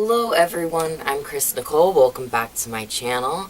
Hello everyone, I'm Chris Nicole. Welcome back to my channel.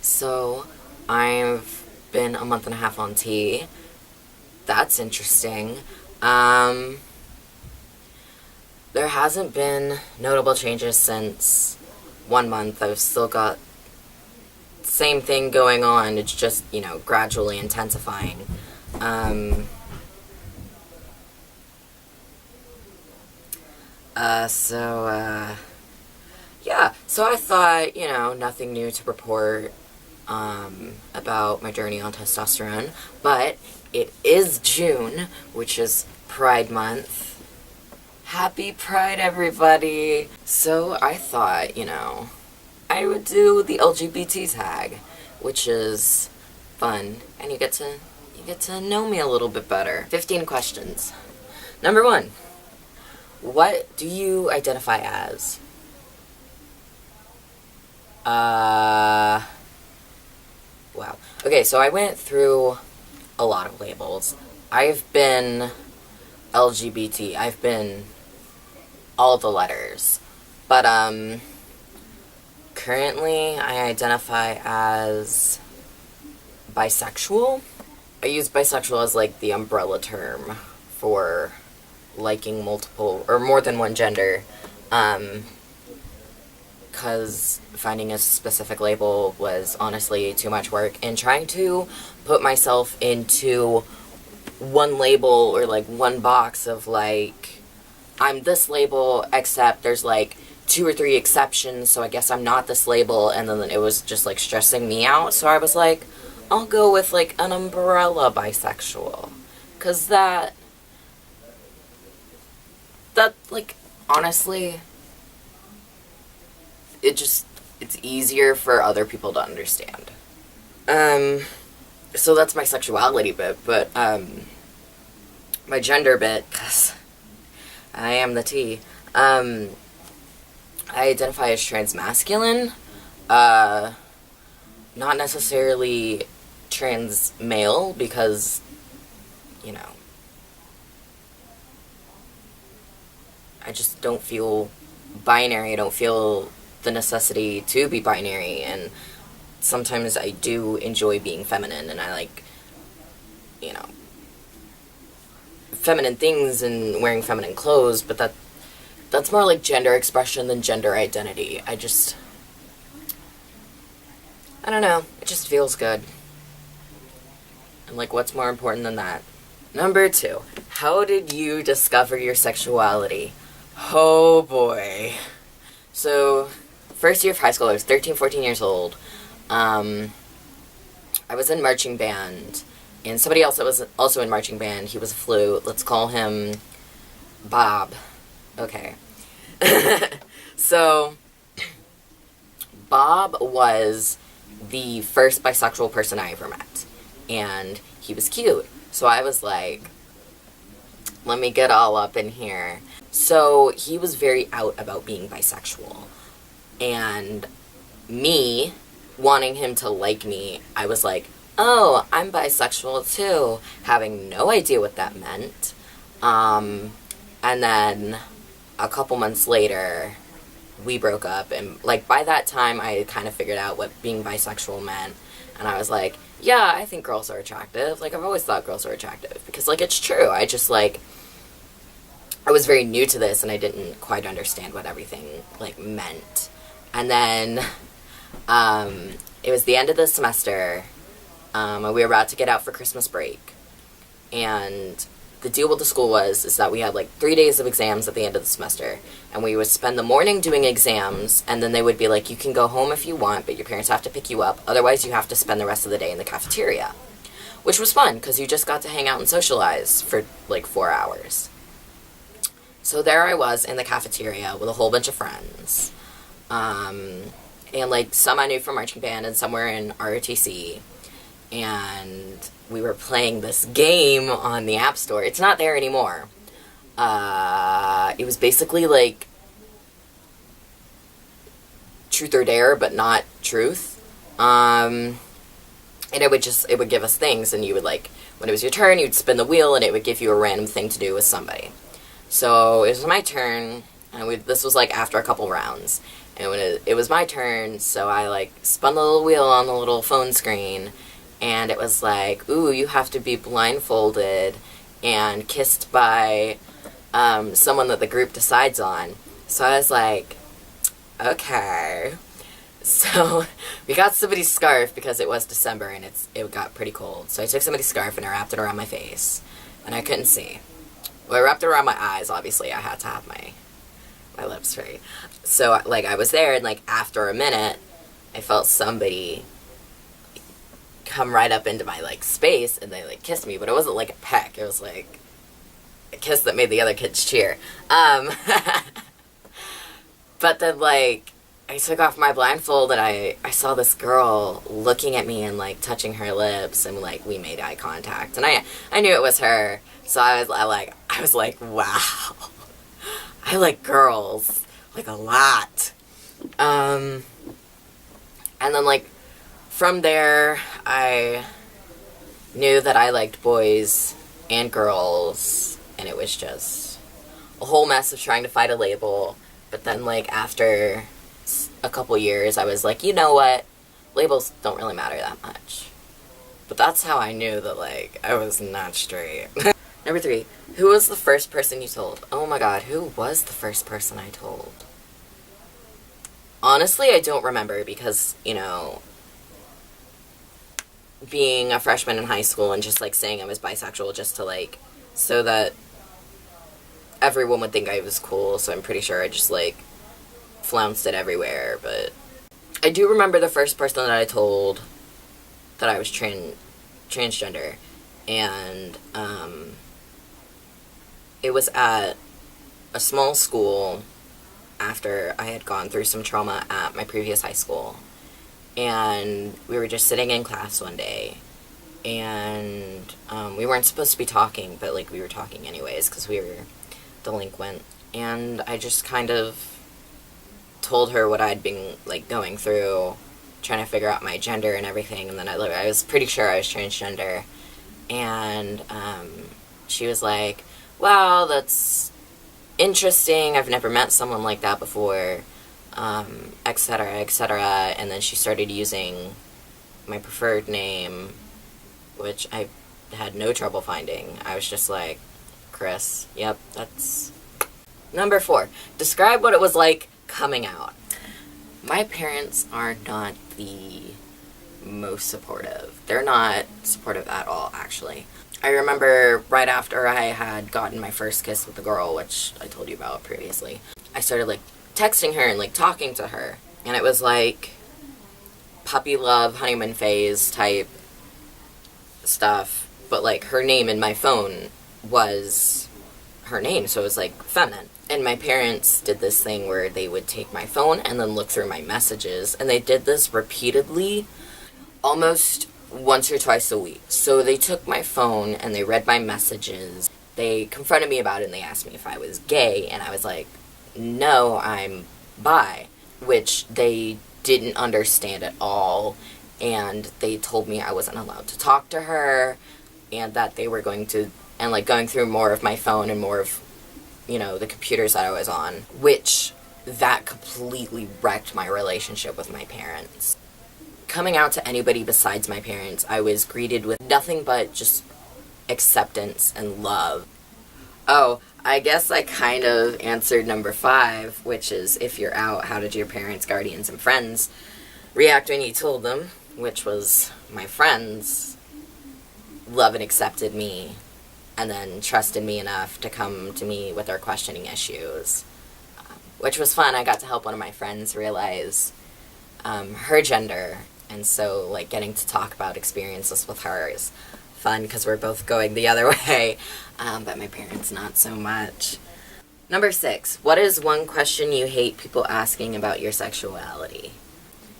So I've been a month and a half on T. That's interesting. There hasn't been notable changes since 1 month. I've still got the same thing going on. It's just, gradually intensifying. Yeah, so I thought, nothing new to report, about my journey on testosterone, but it is June, which is Pride Month. Happy Pride, everybody! So I thought, I would do the LGBT tag, which is fun, and you get to know me a little bit better. 15 questions. Number 1. What do you identify as? Wow. Okay, so I went through a lot of labels. I've been LGBT. I've been all the letters. But, currently I identify as bisexual. I use bisexual as, the umbrella term for liking multiple or more than one gender, because finding a specific label was honestly too much work, and trying to put myself into one label or one box of I'm this label except there's 2 or 3 exceptions, so I guess I'm not this label, and then it was just stressing me out. So I was I'll go with an umbrella bisexual, because that honestly, it's easier for other people to understand. So that's my sexuality bit, but, my gender bit, because I am the T, I identify as transmasculine, not necessarily trans male, because, I just don't feel binary. I don't feel the necessity to be binary, and sometimes I do enjoy being feminine, and I feminine things and wearing feminine clothes, but that's more gender expression than gender identity. I don't know, it just feels good. And what's more important than that? Number 2, how did you discover your sexuality? Oh boy. So, first year of high school, I was 13, 14 years old. I was in marching band, and somebody else that was also in marching band, he was a flute. Let's call him Bob. Okay. So, Bob was the first bisexual person I ever met, and he was cute. So I was let me get all up in here. So he was very out about being bisexual, and me wanting him to like me, I was oh, I'm bisexual too, having no idea what that meant. And then a couple months later, we broke up, and by that time I had kind of figured out what being bisexual meant, and I was yeah, I think girls are attractive. I've always thought girls are attractive, because it's true. I just I was very new to this, and I didn't quite understand what everything, meant. And then, it was the end of the semester, and we were about to get out for Christmas break. And the deal with the school is that we had, 3 days of exams at the end of the semester. And we would spend the morning doing exams, and then they would be you can go home if you want, but your parents have to pick you up. Otherwise, you have to spend the rest of the day in the cafeteria. Which was fun, because you just got to hang out and socialize for, 4 hours. So there I was in the cafeteria with a whole bunch of friends. And some I knew from marching band, and some were in ROTC. And we were playing this game on the App Store. It's not there anymore. It was basically Truth or Dare, but not Truth. And it would give us things, and you would when it was your turn, you'd spin the wheel, and it would give you a random thing to do with somebody. So it was my turn, And this was like after a couple rounds. And when it was my turn, so I like spun the little wheel on the little phone screen, and it was like, ooh, you have to be blindfolded and kissed by someone that the group decides on. So I was like, okay. So we got somebody's scarf because it was December and it got pretty cold. So I took somebody's scarf and I wrapped it around my face, and I couldn't see. Well, I wrapped it around my eyes. Obviously, I had to have my lips free. So like I was there, and like after a minute, I felt somebody come right up into my like space, and they like kissed me, but it wasn't like a peck. It was like a kiss that made the other kids cheer. But then like I took off my blindfold, and I saw this girl looking at me and like touching her lips, and like we made eye contact, and I knew it was her. So I was like, wow, I like girls like a lot. And then like from there, I knew that I liked boys and girls, and it was just a whole mess of trying to find a label. But then like after a couple years, I was like, you know what? Labels don't really matter that much. But that's how I knew that like I was not straight. Number 3, who was the first person you told? Oh my god, who was the first person I told? Honestly, I don't remember because, you know, being a freshman in high school and just like saying I was bisexual just to like, so that everyone would think I was cool, so I'm pretty sure I just like flounced it everywhere. But I do remember the first person that I told that I was transgender, and it was at a small school after I had gone through some trauma at my previous high school. And we were just sitting in class one day, and we weren't supposed to be talking, but like we were talking anyways because we were delinquent. And I just kind of told her what I'd been like going through, trying to figure out my gender and everything. And then I was pretty sure I was transgender, and she was like, wow, that's interesting, I've never met someone like that before, etc., etc. And then she started using my preferred name, which I had no trouble finding. I was just like, Chris. Yep, that's... Number 4, describe what it was like coming out. My parents are not the most supportive. They're not supportive at all, actually. I remember right after I had gotten my first kiss with the girl, which I told you about previously, I started like texting her and like talking to her, and it was like puppy love, honeymoon phase type stuff, but like her name in my phone was her name, so it was like feminine. And my parents did this thing where they would take my phone and then look through my messages, and they did this repeatedly, almost once or twice a week. So they took my phone and they read my messages. They confronted me about it and they asked me if I was gay, and I was like, no, I'm bi, which they didn't understand at all. And they told me I wasn't allowed to talk to her, and that they were going to, and like going through more of my phone and more of, you know, the computers that I was on, which that completely wrecked my relationship with my parents. Coming out to anybody besides my parents, I was greeted with nothing but just acceptance and love. Oh, I guess I kind of answered number 5, which is, if you're out, how did your parents, guardians, and friends react when you told them? Which was, my friends love and accepted me, and then trusted me enough to come to me with their questioning issues, which was fun. I got to help one of my friends realize her gender. And so, like, getting to talk about experiences with her is fun because we're both going the other way, but my parents not so much. Number 6, what is one question you hate people asking about your sexuality?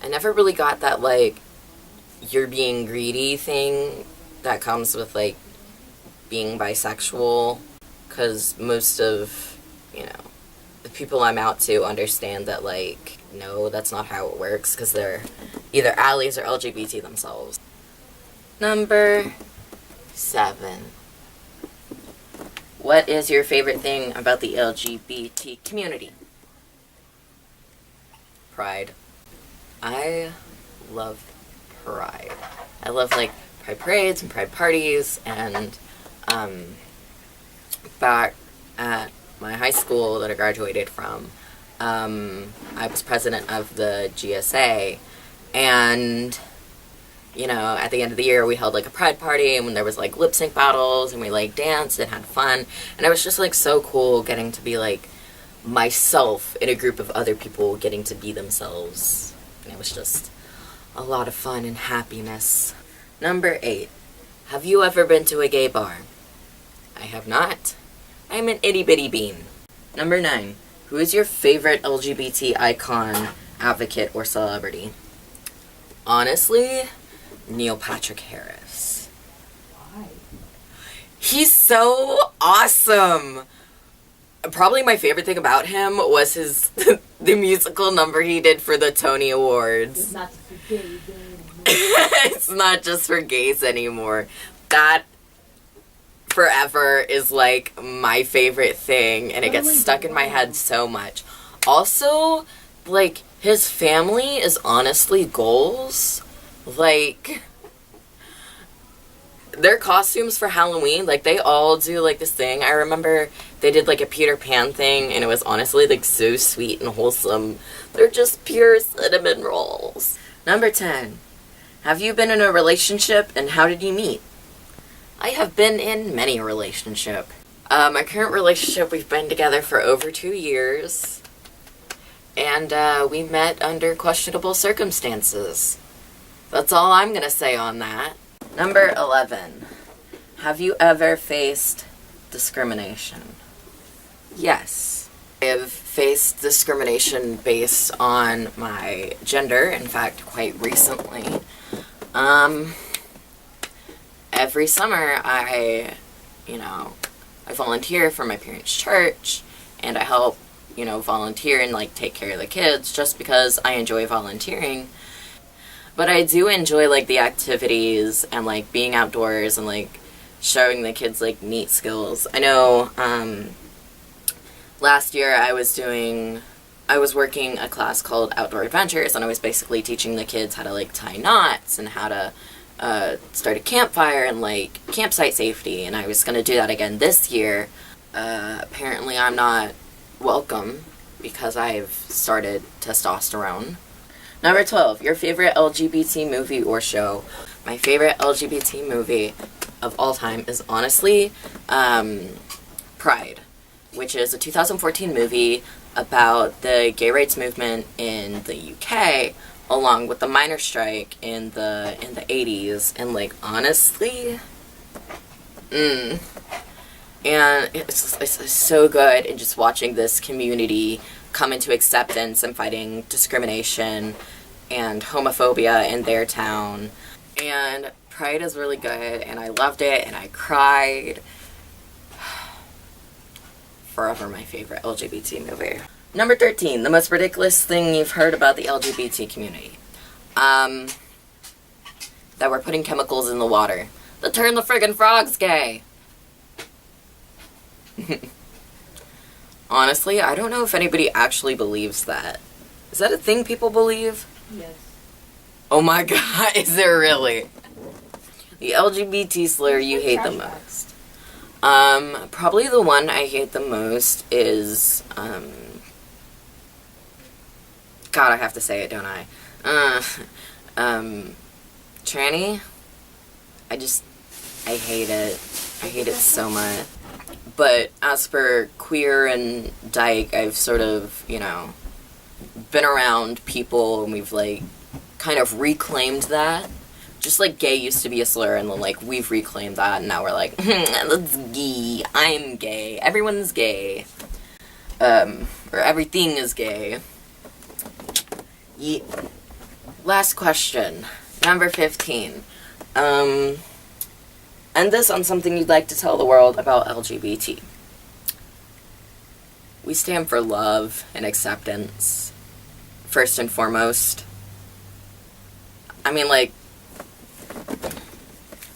I never really got that, like, you're being greedy thing that comes with, like, being bisexual, because most of, you know, the people I'm out to understand that, like, no, that's not how it works, because they're either allies or LGBT themselves. Number 7. What is your favorite thing about the LGBT community? Pride. I love pride. I love like pride parades and pride parties, and back at my high school that I graduated from, I was president of the GSA, and you know, at the end of the year we held like a pride party, and when there was like lip sync battles, and we like danced and had fun, and it was just like so cool getting to be like myself in a group of other people getting to be themselves, and it was just a lot of fun and happiness. Number 8. Have you ever been to a gay bar? I have not. I'm an itty bitty bean. Number 9. Who is your favorite LGBT icon, advocate, or celebrity? Honestly, Neil Patrick Harris. Why? He's so awesome. Probably my favorite thing about him was his the musical number he did for the Tony Awards. It's not for gays anymore. It's not just for gays anymore. That forever is like my favorite thing, and it gets stuck in my head so much. Also, like, his family is honestly goals. Like, their costumes for Halloween, like, they all do like this thing. I remember they did like a Peter Pan thing, and it was honestly like so sweet and wholesome. They're just pure cinnamon rolls. Number 10. Have you been in a relationship, and how did you meet? I have been in many relationships. My current relationship, we've been together for over 2 years, and we met under questionable circumstances. That's all I'm gonna say on that. Number 11. Have you ever faced discrimination? Yes. I have faced discrimination based on my gender, in fact, quite recently. Every summer I volunteer for my parents' church, and I help, volunteer and like take care of the kids just because I enjoy volunteering. But I do enjoy like the activities and like being outdoors and like showing the kids like neat skills. I know last year I was working a class called Outdoor Adventures, and I was basically teaching the kids how to like tie knots and how to start a campfire and like campsite safety, and I was going to do that again this year. Apparently I'm not welcome because I've started testosterone. Number 12, your favorite LGBT movie or show. My favorite LGBT movie of all time is honestly Pride, which is a 2014 movie about the gay rights movement in the UK, along with the miners' strike in the 80s, and like honestly, and it's so good, and just watching this community come into acceptance and fighting discrimination and homophobia in their town. And Pride is really good, and I loved it, and I cried. Forever my favorite LGBT movie. Number 13, the most ridiculous thing you've heard about the LGBT community. That we're putting chemicals in the water that turn the friggin' frogs gay. Honestly, I don't know if anybody actually believes that. Is that a thing people believe? Yes. Oh my god, is there really? The LGBT slur you hate the Trash most. Probably the one I hate the most is, God, I have to say it, don't I? Tranny? I hate it. I hate it so much. But as for queer and dyke, I've sort of, been around people, and we've, like, kind of reclaimed that. Just like gay used to be a slur, and then, like, we've reclaimed that, and now we're like, that's gay. I'm gay. Everyone's gay. Or everything is gay. Last question. Number 15. End this on something you'd like to tell the world about LGBT. We stand for love and acceptance, first and foremost. I mean, like,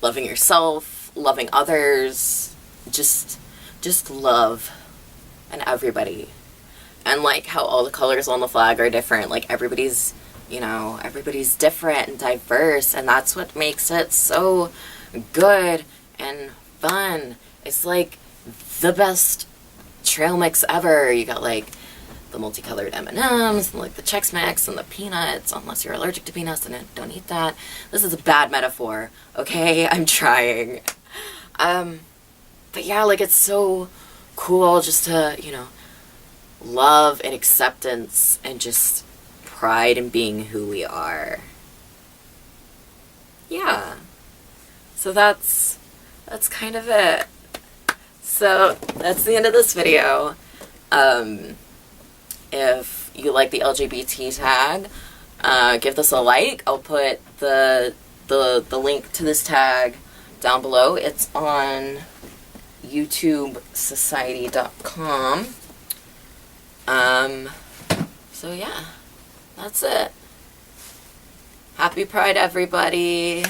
loving yourself, loving others, just just love and everybody. And like how all the colors on the flag are different. Like everybody's, you know, everybody's different and diverse, and that's what makes it so good and fun. It's like the best trail mix ever. You got like the multicolored M&Ms and like the Chex Mix and the peanuts, unless you're allergic to peanuts and don't eat that. This is a bad metaphor, okay? I'm trying. But yeah, like it's so cool just to, you know, love and acceptance and just pride in being who we are. Yeah. So that's kind of it. So that's the end of this video. If you like the LGBT tag, give this a like. I'll put the link to this tag down below. It's on YouTubeSociety.com. So yeah, that's it. Happy Pride, everybody.